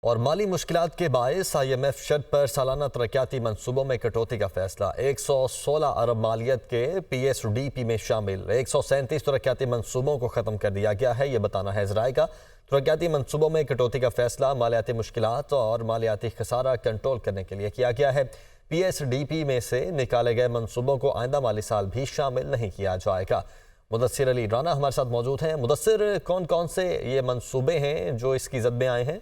और माली मुश्किलात के बायस IMF शर्त पर सालाना तरक्याती मंसूबों में कटौती का फैसला। 116 अरब मालियत के PSDP में शामिल 137 तरक्याती मंसूबों को ख़त्म कर दिया गया है। ये बताना है ज़राए का। तरक्याती मंसूबों में कटौती का फैसला मालियाती मुश्किलात और मालियाती खसारा कंट्रोल करने के लिए किया गया है। PSDP में से निकाले गए मंसूबों को आइंदा माली साल भी शामिल नहीं किया जाएगा। मुदस्सिर अली राना हमारे साथ मौजूद हैं। मुदस्सिर, कौन कौन से ये मंसूबे हैं जो इसकी जद में आए हैं?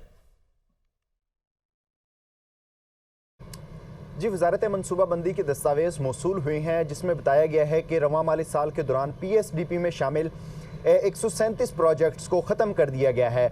जी, वजारत मनसूबाबंदी के दस्तावेज़ मौसूल हुए हैं, जिसमें बताया गया है कि रवां माली साल के दौरान PSDP में शामिल 137 प्रोजेक्ट्स को ख़त्म कर दिया गया है।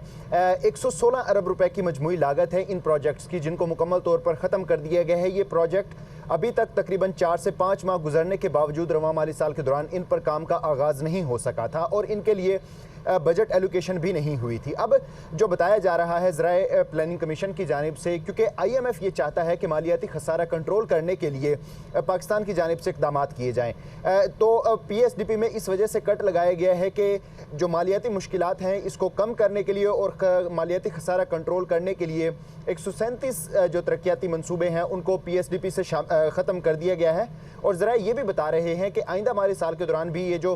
116 अरब रुपए की मजमूई लागत है इन प्रोजेक्ट्स की, जिनको मुकम्मल तौर पर ख़त्म कर दिया गया है। ये प्रोजेक्ट अभी तक तकरीबन 4 से 5 माह गुजरने के बावजूद रवां माली साल के दौरान इन पर काम का आगाज़ नहीं हो सका था और इनके लिए बजट एलोकेशन भी नहीं हुई थी। अब जो बताया जा रहा है ज़राए प्लानिंग कमीशन की जानिब से, क्योंकि IMF ये चाहता है कि मालियाती खसारा कंट्रोल करने के लिए पाकिस्तान की जानिब से इक़दाम किए जाएँ, तो PSDP में इस वजह से कट लगाया गया है कि जो मालियाती मुश्किलात हैं इसको कम करने के लिए और मालियाती खसारा कंट्रोल करने के लिए 137 जो तरक्याती मंसूबे हैं उनको PSDP से ख़त्म कर दिया गया है। और ज़रा ये भी बता रहे हैं कि आइंदा माली साल के दौरान भी ये जो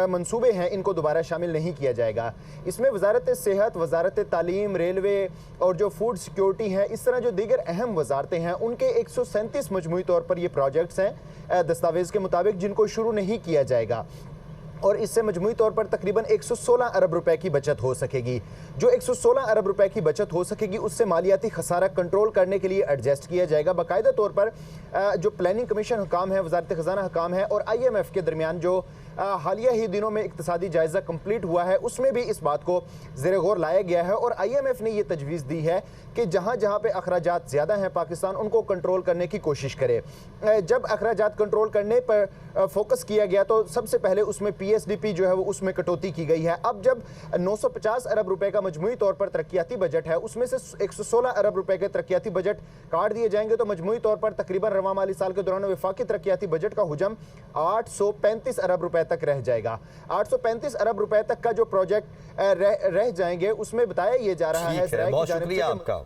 मंसूबे हैं इनको दोबारा शामिल नहीं किया जाएगा। इसमें वजारत सेहत, वजारत तालीम, रेलवे और जो फूड सिक्योरिटी है, इस तरह जो दीगर अहम वजारतें हैं उनके 137 मजमूई तौर पर ये प्रोजेक्ट्स हैं दस्तावेज़ के मुताबिक, जिनको शुरू नहीं किया जाएगा और इससे मजमूई तौर पर तकरीबन 116 अरब रुपए की बचत हो सकेगी। जो 116 अरब रुपए की बचत हो सकेगी उससे मालियाती खसारा कंट्रोल करने के लिए एडजस्ट किया जाएगा। बाकायदा तौर पर जो प्लानिंग कमीशन हुकाम है, वजारत ख़ज़ाना हुकाम है और IMF के दरमियान जो हालिया ही दिनों में इक़्तिसादी जायज़ा कंप्लीट हुआ है, उसमें भी इस बात को ज़ेर गौर लाया गया है और IMF ने यह तजवीज़ दी है कि जहाँ जहाँ पे अखराजात ज़्यादा हैं पाकिस्तान, उनको कंट्रोल करने की कोशिश करे। जब अखराजात कंट्रोल करने पर फोकस किया गया तो सबसे पहले उसमें PSDP जो है वो उसमें कटौती की गई है। अब जब 950 अरब रुपए का मजमूई तौर पर तरक्याती बजट है, उसमें से 116 अरब रुपए के तरक्याती बजट काट दिए जाएंगे तो मजमूई तौर पर तकरीबन रवां माली साल के दौरान वफाकी तरक्याती बजट का हुजम 835 अरब रुपए तक रह जाएगा। 835 अरब रुपए तक का जो प्रोजेक्ट रह जाएंगे उसमें बताया यह जा रहा है। बहुत शुक्रिया आपका।